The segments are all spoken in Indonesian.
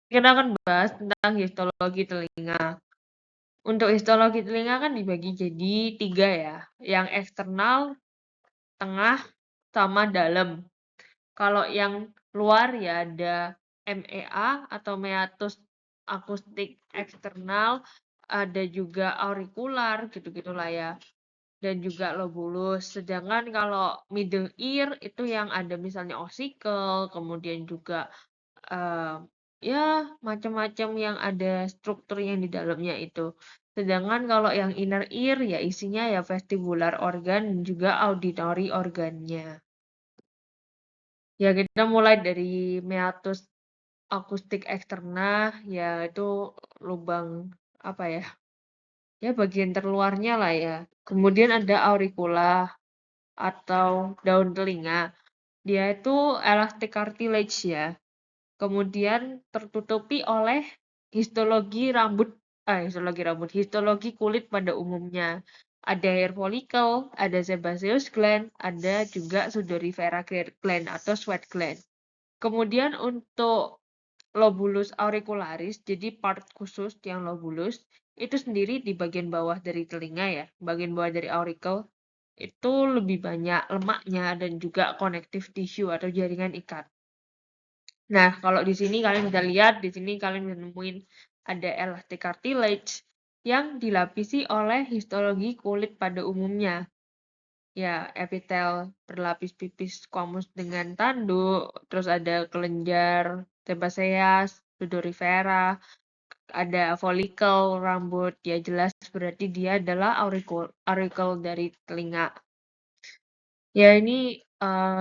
Kita akan bahas tentang histologi telinga. Untuk histologi telinga kan dibagi jadi 3 ya, yang eksternal, tengah, sama dalam. Kalau yang luar ya ada MEA atau meatus akustik eksternal, ada juga aurikular gitu-gitulah ya. Dan juga lobulus. Sedangkan kalau middle ear itu yang ada misalnya osicle, kemudian juga eh, ya macam-macam yang ada struktur yang di dalamnya itu. Sedangkan kalau yang inner ear ya isinya ya vestibular organ dan juga auditory organnya. Ya kita mulai dari meatus akustik eksterna ya itu lubang apa ya? Ya bagian terluarnya lah ya. Kemudian ada auricula atau daun telinga. Dia itu elastic cartilage ya. Kemudian tertutupi oleh histologi kulit pada umumnya. Ada hair follicle, ada sebaceous gland, ada juga sudorifera gland atau sweat gland. Kemudian untuk lobulus auricularis, jadi part khusus yang lobulus, itu sendiri di bagian bawah dari telinga ya, bagian bawah dari auricle, itu lebih banyak lemaknya dan juga connective tissue atau jaringan ikat. Nah, kalau di sini kalian bisa lihat, di sini kalian bisa nemuin ada elastic cartilage yang dilapisi oleh histologi kulit pada umumnya. Ya, epitel berlapis pipis squamous dengan tanduk, terus ada kelenjar sebaceous, sudorifera, ada follicle rambut, ya jelas berarti dia adalah auricle dari telinga. Ya ini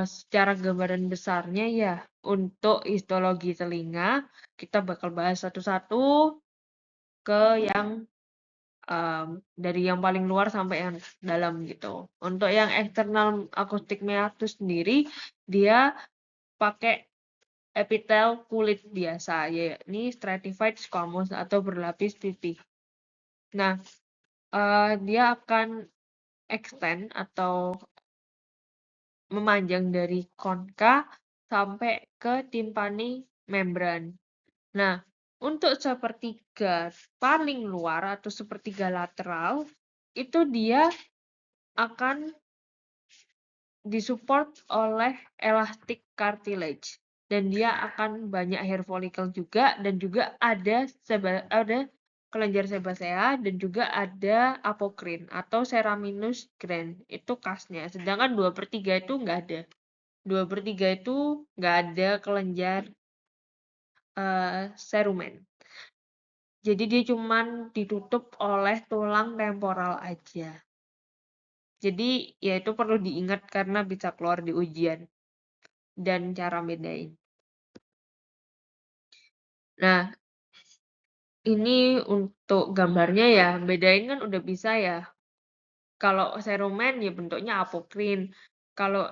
secara gambaran besarnya ya untuk histologi telinga kita bakal bahas satu-satu ke yang dari yang paling luar sampai yang dalam gitu. Untuk yang external acoustic meatus sendiri dia pakai epitel kulit biasa yakni stratified squamous atau berlapis pipih. Nah, dia akan extend atau memanjang dari konka sampai ke timpani membran. Nah, untuk sepertiga paling luar atau sepertiga lateral, itu dia akan disupport oleh elastic cartilage. Dan dia akan banyak hair follicle juga, dan juga ada kelenjar sebasea, dan juga ada apokrin atau seraminus gland. Itu kasnya. Sedangkan 2/3 itu nggak ada. 2/3 itu nggak ada kelenjar cerumen. Jadi dia cuman ditutup oleh tulang temporal aja. Jadi ya itu perlu diingat karena bisa keluar di ujian dan cara bedain. Nah, ini untuk gambarnya ya, bedain kan udah bisa ya. Kalau cerumen ya bentuknya apokrin. Kalau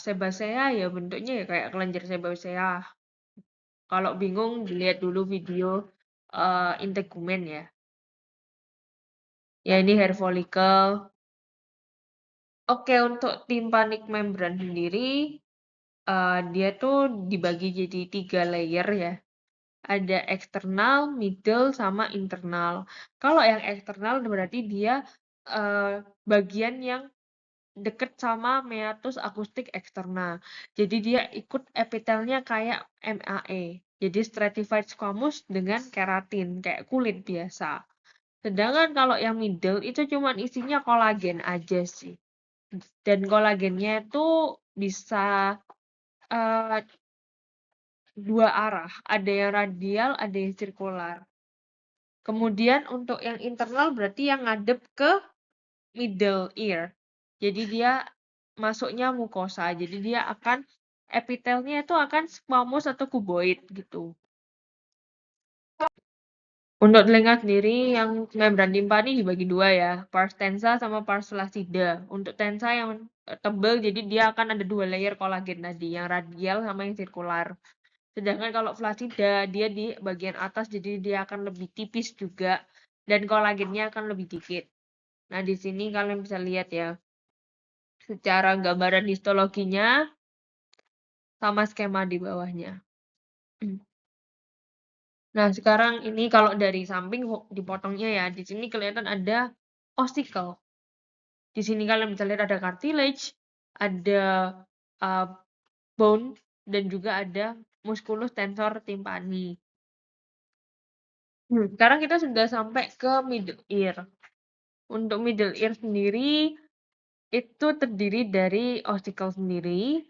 sebasea ya bentuknya ya kayak kelenjar sebasea. Kalau bingung dilihat dulu video integumen ya. Ya ini hair follicle. Oke, untuk tympanic membran sendiri dia tuh dibagi jadi 3 layer ya. Ada eksternal, middle, sama internal. Kalau yang eksternal berarti dia bagian yang deket sama meatus akustik eksterna. Jadi dia ikut epitelnya kayak MAE. Jadi stratified squamous dengan keratin, kayak kulit biasa. Sedangkan kalau yang middle itu cuman isinya kolagen aja sih. Dan kolagennya itu bisa dua arah, ada yang radial, ada yang sirkular. Kemudian untuk yang internal berarti yang ngadep ke middle ear. Jadi dia masuknya mukosa. Jadi dia akan epitelnya itu akan squamous atau cuboid gitu. Untuk telinga sendiri yang membran timpani dibagi 2 ya, pars tensa sama pars flaccida. Untuk tensa yang tebal jadi dia akan ada 2 layer kolagen tadi, yang radial sama yang sirkular. Sedangkan kalau flaccida dia di bagian atas jadi dia akan lebih tipis juga dan kolagennya akan lebih dikit. Nah, di sini kalian bisa lihat ya. Secara gambaran histologinya sama skema di bawahnya. Nah, sekarang ini kalau dari samping dipotongnya ya, di sini kelihatan ada ossicle. Di sini kalian bisa lihat ada cartilage, ada uh, bone, dan juga ada musculus tensor timpani. Sekarang kita sudah sampai ke middle ear. Untuk middle ear sendiri, itu terdiri dari ossicle sendiri,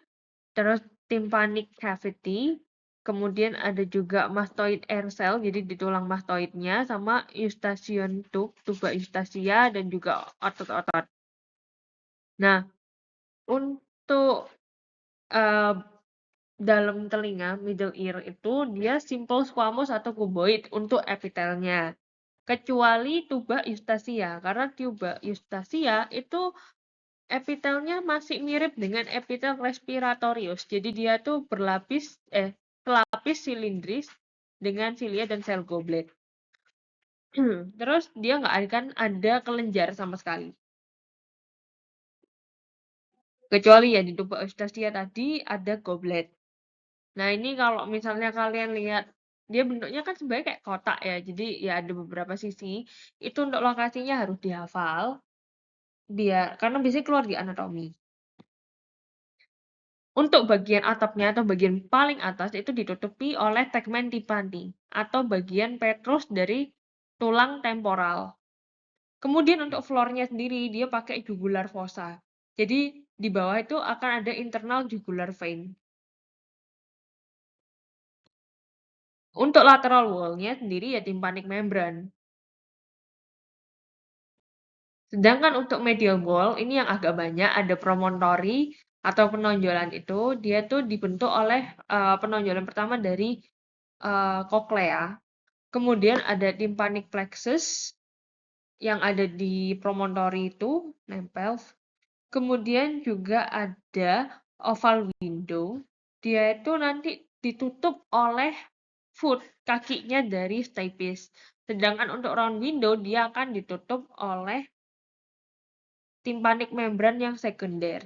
terus tympanic cavity, kemudian ada juga mastoid air cell, jadi di tulang mastoidnya, sama eustachian tube, tuba eustacia, dan juga otot-otot. Nah, untuk uh, dalam telinga, middle ear itu dia simple squamous atau cuboid untuk epitelnya. Kecuali tuba eustacia, karena tuba eustacia itu epitelnya masih mirip dengan epitel respiratorius. Jadi dia tuh selapis silindris dengan silia dan sel goblet. Terus dia nggak akan ada kelenjar sama sekali. Kecuali ya di tuba eustacia tadi ada goblet. Nah, ini kalau misalnya kalian lihat, dia bentuknya kan sebenarnya kayak kotak ya. Jadi ya ada beberapa sisi. Itu untuk lokasinya harus dihafal karena biasanya keluar di anatomi. Untuk bagian atapnya atau bagian paling atas itu ditutupi oleh tegmen timpani atau bagian petrus dari tulang temporal. Kemudian untuk floornya sendiri dia pakai jugular fossa. Jadi di bawah itu akan ada internal jugular vein. Untuk lateral wall-nya sendiri ya tympanic membrane. Sedangkan untuk medial wall ini yang agak banyak ada promontory atau penonjolan itu dia tuh dibentuk oleh penonjolan pertama dari cochlea. Kemudian ada tympanic plexus yang ada di promontory itu nempel. Kemudian juga ada oval window. Dia itu nanti ditutup oleh foot, kakinya dari stapes. Sedangkan untuk round window dia akan ditutup oleh tympanic membrane yang sekunder.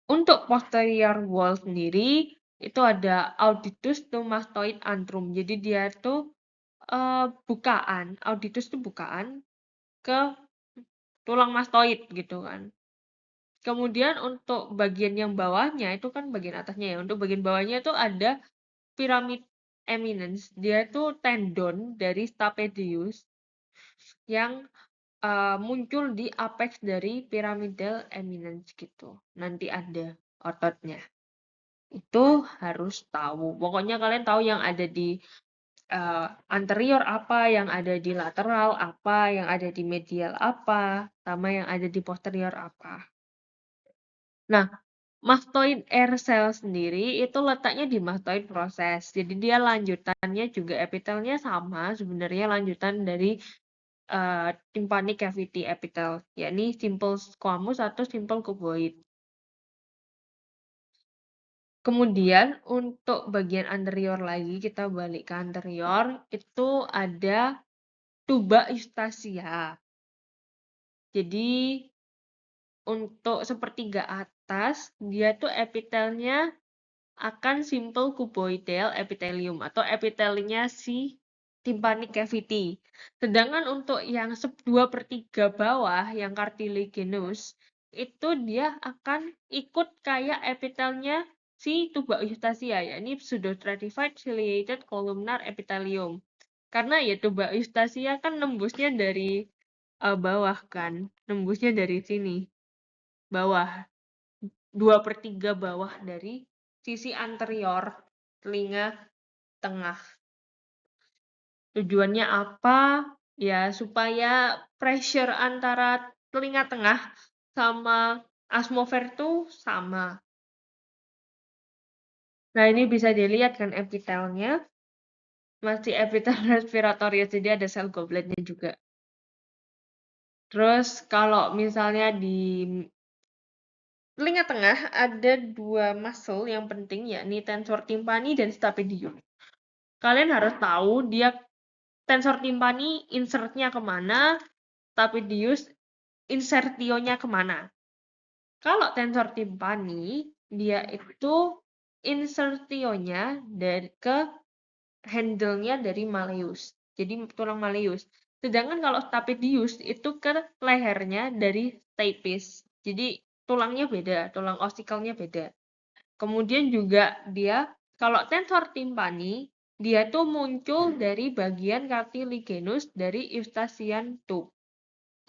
Untuk posterior wall sendiri itu ada auditus to mastoid antrum. Jadi dia itu bukaan, auditus itu bukaan ke tulang mastoid gitu kan. Kemudian untuk bagian yang bawahnya itu kan bagian atasnya ya. Untuk bagian bawahnya itu ada pyramid eminence. Dia itu tendon dari stapedius yang muncul di apex dari pyramidal eminence gitu. Nanti ada ototnya. Itu harus tahu. Pokoknya kalian tahu yang ada di anterior apa, yang ada di lateral apa, yang ada di medial apa, sama yang ada di posterior apa. Nah, mastoid air cell sendiri itu letaknya di mastoid proses. Jadi dia lanjutannya juga epitelnya sama, sebenarnya lanjutan dari tympanic cavity epitel, yakni simple squamous atau simple cuboid. Kemudian untuk bagian anterior lagi, kita balik ke anterior, itu ada tuba eustacia. Jadi untuk sepertiga atas, dia tuh epitelnya akan simple cuboidal epithelium atau epitelnya si tympanic cavity. Sedangkan untuk yang 2/3 bawah, yang cartilaginous, itu dia akan ikut kayak epitelnya si tuba eustacia, yakni pseudostratified ciliated columnar epithelium. Karena ya tuba eustacia kan nembusnya dari bawah kan, nembusnya dari sini, bawah. 2/3 bawah dari sisi anterior telinga tengah. Tujuannya apa? Ya, supaya pressure antara telinga tengah sama asmover tuh sama. Nah, ini bisa dilihat kan epitelnya. Masih epitel respiratorius, jadi ada sel gobletnya juga. Terus kalau misalnya di telinga tengah ada 2 muscle yang penting, yakni tensor timpani dan stapedium. Kalian harus tahu dia tensor timpani insert-nya kemana, stapedius insertionya kemana. Kalau tensor timpani, dia itu insertionya dari ke handle-nya dari malleus. Jadi tulang malleus. Sedangkan kalau stapedius itu ke lehernya dari stapes. Jadi tulangnya beda, tulang ossicle-nya beda. Kemudian juga dia kalau tensor timpani dia tuh muncul dari bagian cartilaginous dari eustachian tube.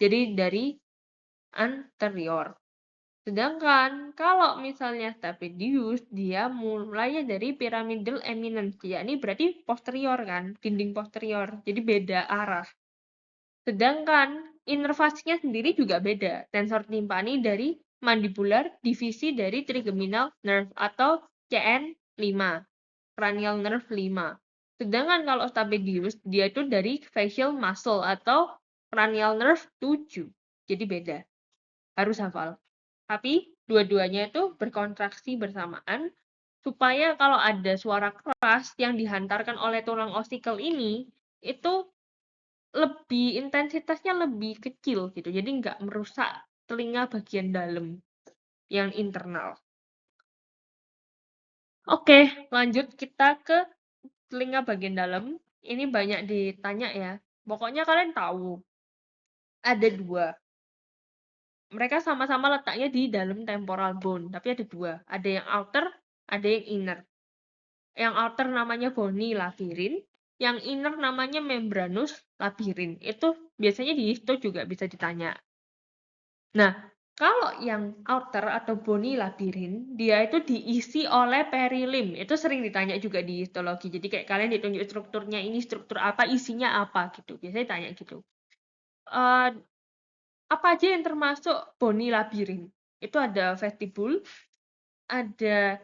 Jadi dari anterior. Sedangkan kalau misalnya stapedius, dia mulainya dari pyramidal eminence, yakni berarti posterior kan, dinding posterior, jadi beda arah. Sedangkan inervasinya sendiri juga beda. Tensor timpani dari mandibular, divisi dari trigeminal nerve atau CN5, cranial nerve 5. Sedangkan kalau stapedius, dia itu dari facial muscle atau cranial nerve 7. Jadi beda. Harus hafal. Tapi dua-duanya itu berkontraksi bersamaan supaya kalau ada suara keras yang dihantarkan oleh tulang ossicle ini itu lebih intensitasnya lebih kecil gitu. Jadi nggak merusak telinga bagian dalam yang internal. Oke, lanjut kita ke telinga bagian dalam. Ini banyak ditanya ya. Pokoknya kalian tahu ada dua. Mereka sama-sama letaknya di dalam temporal bone, tapi ada dua. Ada yang outer, ada yang inner. Yang outer namanya bony labyrinth, yang inner namanya membranous labyrinth. Itu biasanya di histo juga bisa ditanya. Nah, kalau yang outer atau bony labyrinth, dia itu diisi oleh perilim. Itu sering ditanya juga di histologi. Jadi kayak kalian ditunjuk strukturnya ini struktur apa, isinya apa gitu. Biasanya tanya gitu. Apa aja yang termasuk bony labyrinth? Itu ada vestibule, ada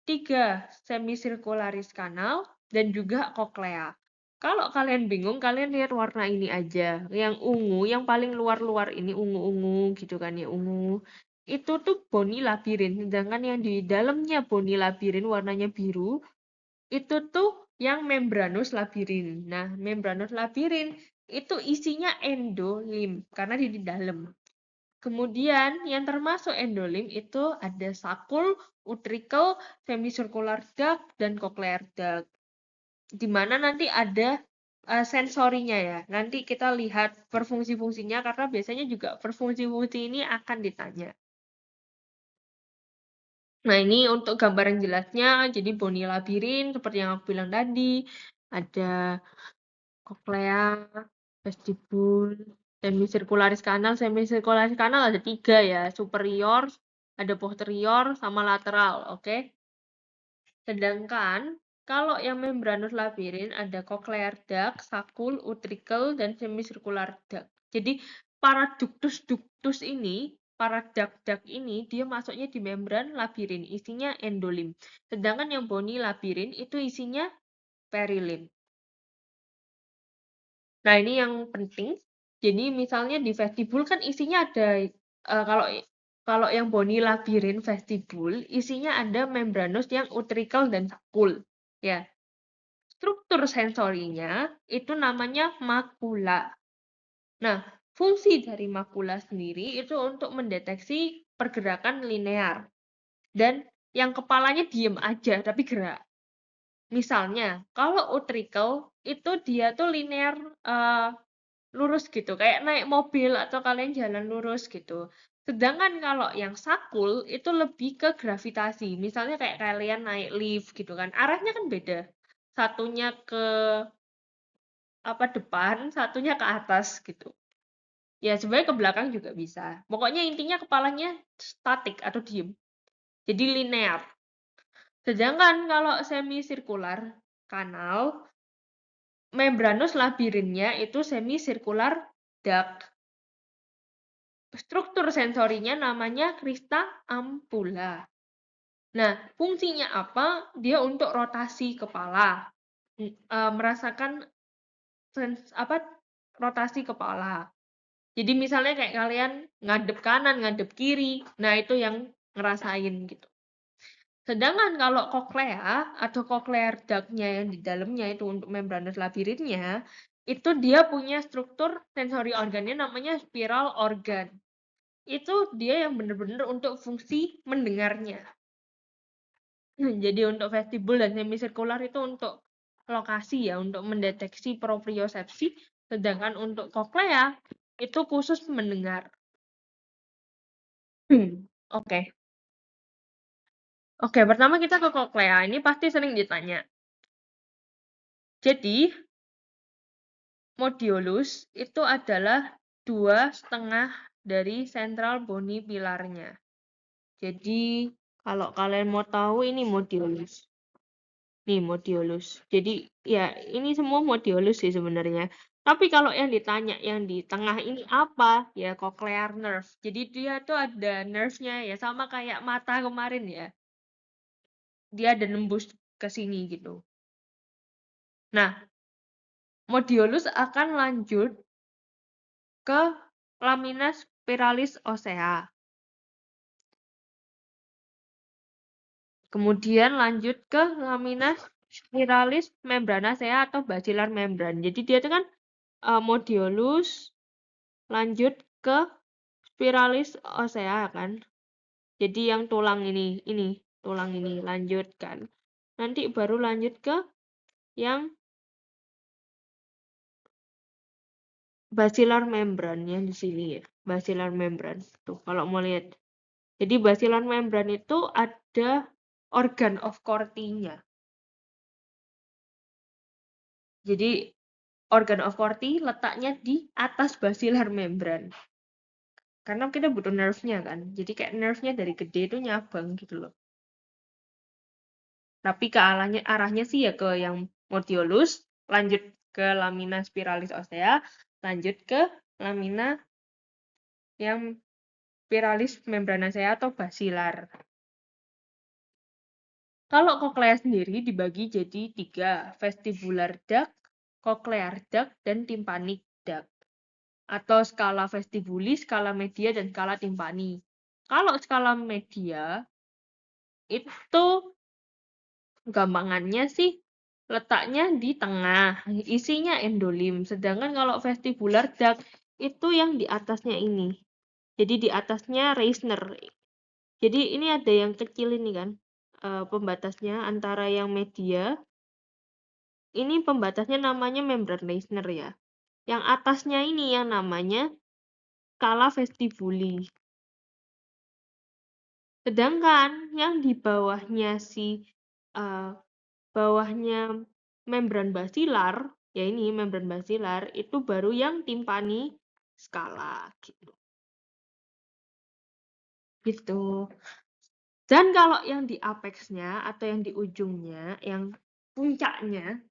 3 semicircularis canal, dan juga cochlea. Kalau kalian bingung, kalian lihat warna ini aja. Yang ungu, yang paling luar-luar ini ungu-ungu gitu kan ya, ungu. Itu tuh bony labyrinth. Sedangkan yang di dalamnya bony labyrinth warnanya biru, itu tuh yang membranous labyrinth. Nah, membranous labyrinth itu isinya endolim karena di dalam. Kemudian yang termasuk endolim itu ada sakul, utricle, semicircular duct, dan cochlear duct. Di mana nanti ada sensorinya ya. Nanti kita lihat berfungsi-fungsinya karena biasanya juga berfungsi-fungsi ini akan ditanya. Nah, ini untuk gambaran jelasnya, jadi bony labirin seperti yang aku bilang tadi, ada cochlea, vestibule, semicircularis kanal ada 3 ya, superior, ada posterior, sama lateral, oke? Sedangkan kalau yang membranous labyrinth ada cochlear duct, sakul, utricle, dan semicircular duct. Jadi para ductus ini, para duct ini dia masuknya di membran labirin, isinya endolim. Sedangkan yang bony labirin itu isinya perilim. Nah, ini yang penting. Jadi misalnya di vestibul kan isinya ada kalau yang bony labirin vestibul isinya ada membranus yang utricle dan sakul. Ya. Struktur sensorinya itu namanya makula. Nah, fungsi dari makula sendiri itu untuk mendeteksi pergerakan linear. Dan yang kepalanya diem aja tapi gerak. Misalnya, kalau utricle itu dia tuh linear lurus gitu, kayak naik mobil atau kalian jalan lurus gitu. Sedangkan kalau yang sakul itu lebih ke gravitasi. Misalnya kayak kalian naik lift gitu kan, arahnya kan beda. Satunya ke depan, satunya ke atas gitu. Ya sebenarnya ke belakang juga bisa. Pokoknya intinya kepalanya statik atau diem. Jadi linear. Sedangkan kalau semicircular kanal, membranus labirinnya itu semicircular duct. Struktur sensorinya namanya crista ampulla. Nah, fungsinya apa? Dia untuk rotasi kepala. Merasakan rotasi kepala. Jadi misalnya kayak kalian ngadep kanan, ngadep kiri, nah itu yang ngerasain gitu. Sedangkan kalau cochlea atau cochlear duct-nya yang di dalamnya itu untuk membranus labirinnya, itu dia punya struktur sensori organnya namanya spiral organ. Itu dia yang benar-benar untuk fungsi mendengarnya. Jadi untuk vestibul dan semisirkular itu untuk lokasi ya, untuk mendeteksi propriosepsi, sedangkan untuk koklea itu khusus mendengar. Oke. Oke, pertama kita ke koklea. Ini pasti sering ditanya. Jadi, modiolus itu adalah 2,5 dari central bony pilarnya. Jadi, kalau kalian mau tahu ini modiolus. Nih, modiolus. Jadi, ya ini semua modiolus sih sebenarnya. Tapi kalau yang ditanya yang di tengah ini apa? Ya cochlear nerve. Jadi dia tuh ada nerve-nya ya, sama kayak mata kemarin ya. Dia ada nembus ke sini gitu. Nah, modiolus akan lanjut ke lamina spiralis osea. Kemudian lanjut ke lamina spiralis membranacea atau basilar membran. Jadi dia itu kan modiolus lanjut ke spiralis osea kan. Jadi yang tulang ini tulang ini lanjut kan. Nanti baru lanjut ke yang basilar membran yang di sini ya. Basilar membran. Tuh kalau mau lihat. Jadi basilar membran itu ada organ of Corti-nya. Jadi organ of Corti letaknya di atas basilar membran. Karena kita butuh nerve-nya kan. Jadi kayak nerve-nya dari gede itu nyabang gitu loh. Tapi ke arahnya sih ya ke yang modiolus, lanjut ke lamina spiralis osea, lanjut ke lamina yang spiralis membranacea atau basilar. Kalau koklea sendiri dibagi jadi 3, vestibular duct, cochlear duct, dan tympanic duct. Atau skala vestibuli, skala media, dan skala timpani. Kalau skala media, itu gampangannya sih letaknya di tengah, isinya endolim. Sedangkan kalau vestibular duct itu yang di atasnya ini. Jadi di atasnya Reisner. Jadi ini ada yang kecil ini kan, pembatasnya antara yang media. Ini pembatasnya namanya membran Reisner ya. Yang atasnya ini yang namanya skala vestibuli. Sedangkan yang di bawahnya bawahnya membran basilar, ya ini membran basilar, itu baru yang timpani skala gitu. Gitu. Dan kalau yang di apexnya atau yang di ujungnya, yang puncaknya,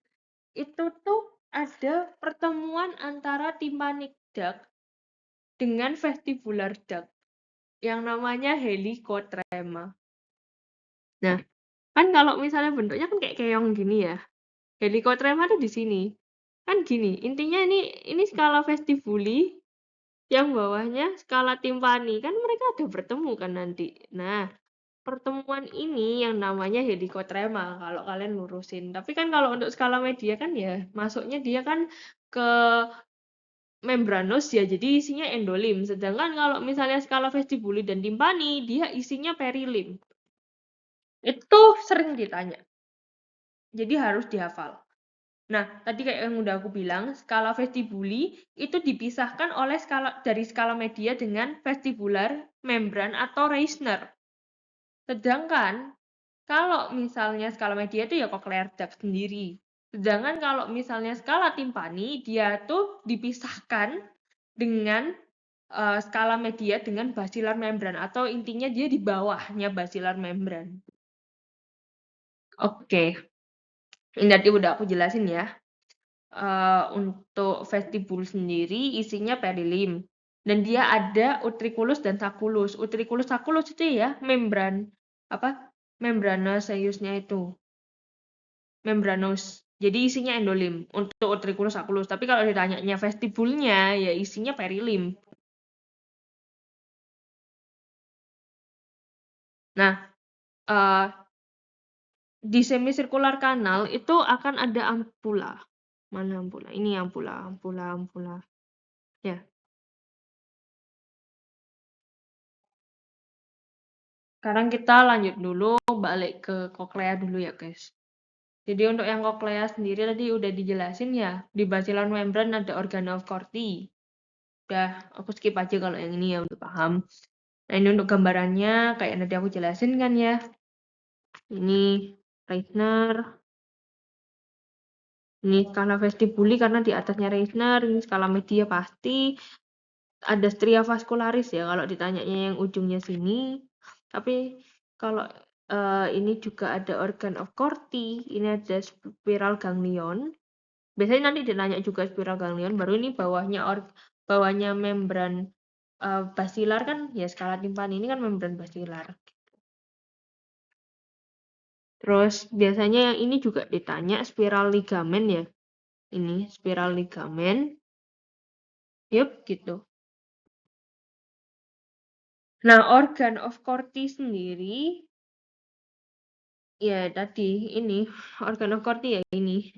itu tuh ada pertemuan antara tympanic duct dengan vestibular duct yang namanya helicotrema. Nah, kan kalau misalnya bentuknya kan kayak keong gini ya. Helicotrema tuh di sini. Kan gini, intinya ini skala vestibuli, yang bawahnya skala timpani. Kan mereka ada bertemu kan nanti. Nah, pertemuan ini yang namanya helicotrema kalau kalian lurusin. Tapi kan kalau untuk skala media kan ya masuknya dia kan ke membranus ya, jadi isinya endolim. Sedangkan kalau misalnya skala vestibuli dan timpani, dia isinya perilim. Itu sering ditanya. Jadi harus dihafal. Nah, tadi kayak yang udah aku bilang, skala vestibuli itu dipisahkan oleh dari skala media dengan vestibular membran atau Reisner. Sedangkan kalau misalnya skala media itu ya cochlear duct sendiri. Sedangkan kalau misalnya skala timpani, dia tuh dipisahkan dengan skala media dengan basilar membran atau intinya dia di bawahnya basilar membran. Oke. Ini tadi udah aku jelasin ya. Untuk vestibul sendiri isinya perilim. Dan dia ada utriculus dan sacculus. Utriculus sacculus itu ya membran membranaceusnya itu. Membranus. Jadi isinya endolim untuk utriculus sacculus. Tapi kalau ditanyanya vestibulnya ya isinya perilim. Nah, di semicircular kanal itu akan ada ampula. Mana ampula? Ini ampula, ampula. Ya. Sekarang kita lanjut dulu, balik ke koklea dulu ya, guys. Jadi untuk yang koklea sendiri tadi udah dijelasin ya, di basilar membran ada organ of Corti. Udah, aku skip aja kalau yang ini ya untuk paham. Nah, ini untuk gambarannya kayak nanti aku jelasin kan ya. Ini Reisner. Ini skala vestibuli karena di atasnya Reisner, ini skala media pasti. Ada stria vascularis ya kalau ditanyanya yang ujungnya sini. Tapi kalau ini juga ada organ of Corti, ini ada spiral ganglion. Biasanya nanti ditanya juga spiral ganglion, baru ini bawahnya membran basilar kan ya, skala timpani ini kan membran basilar. Terus biasanya yang ini juga ditanya spiral ligamen ya. Ini spiral ligamen. Yup, gitu. Nah, organ of Corti sendiri ya tadi ini organ of Corti ya ini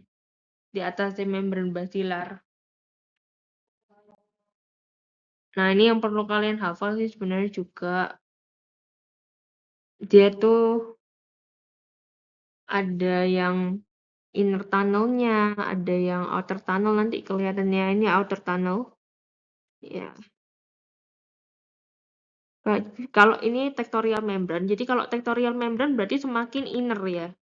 di atas membran basilar. Nah, ini yang perlu kalian hafal sih sebenarnya juga. Dia tuh ada yang inner tunnel-nya, ada yang outer tunnel, nanti kelihatannya ini outer tunnel. Ya. Kalau ini tectorial membran, jadi kalau tectorial membran berarti semakin inner ya.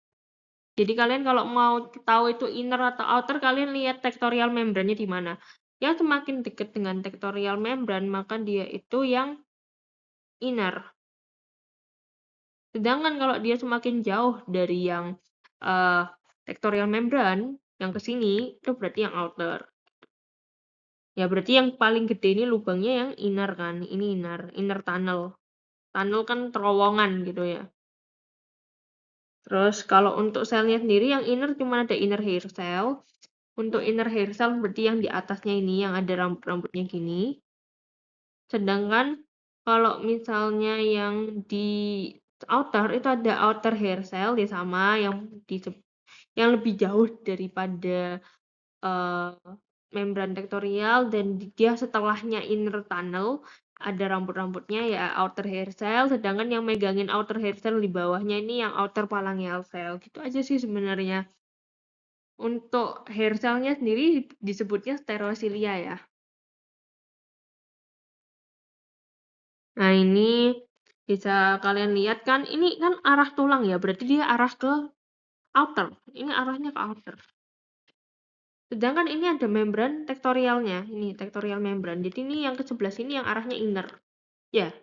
Jadi kalian kalau mau tahu itu inner atau outer, kalian lihat tectorial membrannya di mana. Yang semakin dekat dengan tectorial membran, maka dia itu yang inner. Sedangkan kalau dia semakin jauh dari yang tectorial membran, yang ke sini, itu berarti yang outer. Ya berarti yang paling gede ini lubangnya yang inner kan. Ini inner tunnel. Tunnel kan terowongan gitu ya. Terus kalau untuk selnya sendiri yang inner cuma ada inner hair cell. Untuk inner hair cell berarti yang di atasnya ini yang ada rambut-rambutnya gini. Sedangkan kalau misalnya yang di outer itu ada outer hair cell ya, sama yang lebih jauh daripada membran tektorial, dan dia setelahnya inner tunnel ada rambut-rambutnya ya outer hair cell, sedangkan yang megangin outer hair cell di bawahnya ini yang outer phalangeal cell. Gitu aja sih sebenarnya. Untuk hair cell-nya sendiri disebutnya stereocilia ya. Nah, ini bisa kalian lihat kan, ini kan arah tulang ya, berarti dia arah ke outer. Ini arahnya ke outer. Sedangkan ini ada membran tektorialnya, ini tektorial membran. Jadi ini yang ke sebelah sini yang arahnya inner. Ya.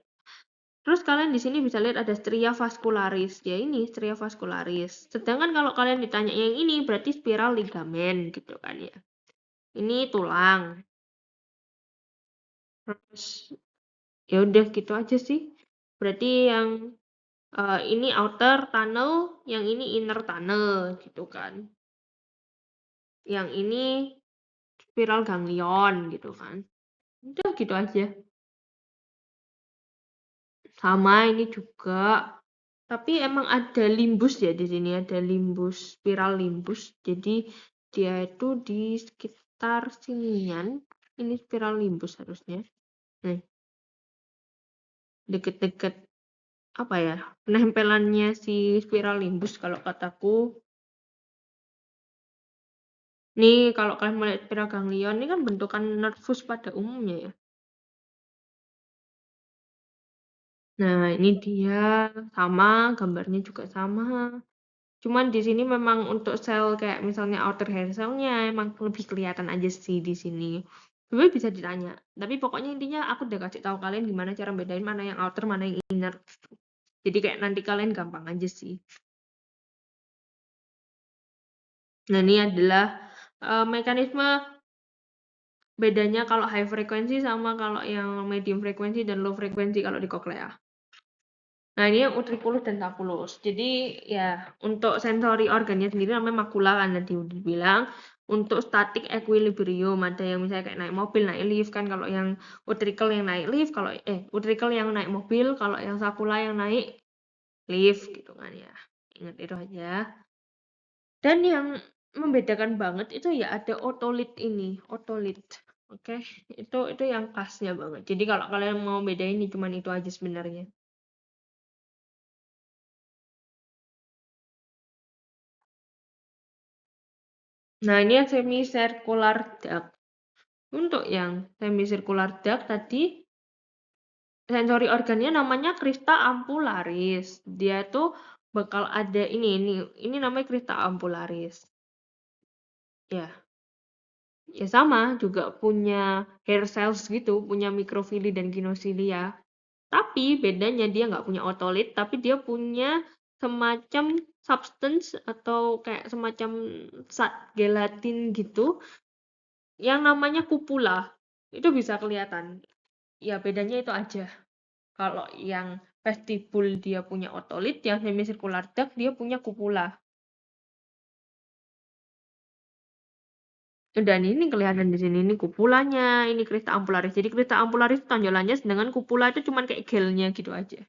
Terus kalian di sini bisa lihat ada stria vascularis. Ya ini stria vascularis. Sedangkan kalau kalian ditanya yang ini berarti spiral ligamen gitu kan ya. Ini tulang. Terus ya udah gitu aja sih. Berarti yang ini outer tunnel, yang ini inner tunnel gitu kan. Yang ini spiral ganglion gitu kan. Udah gitu aja. Sama ini juga. Tapi emang ada limbus ya di sini, ada limbus, spiral limbus. Jadi dia itu di sekitar sinian. Ini spiral limbus harusnya. Nih, deket-deket apa ya, penempelannya si spiral limbus kalau kataku. Nih kalau kalian melihat spiral ganglion ini kan bentukan nervus pada umumnya ya. Nah ini dia, sama gambarnya juga sama. Cuman di sini memang untuk sel kayak misalnya outer hair cell-nya emang lebih kelihatan aja sih di sini. Sebenarnya bisa ditanya, tapi pokoknya intinya aku udah kasih tahu kalian gimana cara bedain mana yang outer, mana yang inner. Jadi kayak nanti kalian gampang aja sih. Nah, ini adalah mekanisme bedanya kalau high frequency sama kalau yang medium frequency dan low frequency kalau di koklea. Nah, ini yang utriculus dan sulcus. Jadi ya untuk sensory organnya sendiri namanya makula kan tadi udah bilang. Untuk static equilibrium ada yang misalnya kayak naik mobil, naik lift kan, kalau yang utricle yang naik lift, kalau utricle yang naik mobil, kalau yang sakula yang naik lift gitu kan ya. Ingat itu aja. Dan yang membedakan banget itu ya ada otolit ini, otolit. Oke, itu yang khasnya banget. Jadi kalau kalian mau bedain ini cuman itu aja sebenarnya. Nah, ini yang semicircular duct. Untuk yang semicircular duct tadi, sensori organnya namanya crista ampullaris. Dia tuh bakal ada ini namanya crista ampullaris. Ya, ya sama, juga punya hair cells gitu, punya mikrofili dan ginosilia. Tapi bedanya dia nggak punya otolit, tapi dia punya semacam substance atau kayak semacam zat gelatin gitu yang namanya kupula. Itu bisa kelihatan. Ya bedanya itu aja. Kalau yang vestibul dia punya otolit, yang semicircular duct dia punya kupula. Dan ini kelihatan di sini, ini kupulanya, ini crista ampullaris. Jadi crista ampullaris tonjolannya, sedangkan kupula itu cuman kayak gelnya gitu aja.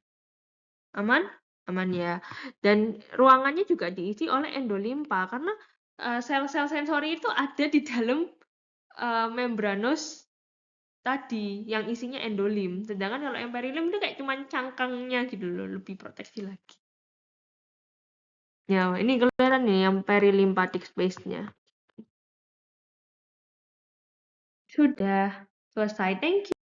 Aman? Aman ya. Dan ruangannya juga diisi oleh endolimpa karena sel-sel sensori itu ada di dalam membranus tadi yang isinya endolim. Sedangkan kalau yang perilim itu kayak cuman cangkangnya gitu loh, lebih proteksi lagi. Ya, ini kelihatan nih yang perilymphatic space-nya. Sudah selesai. Thank you.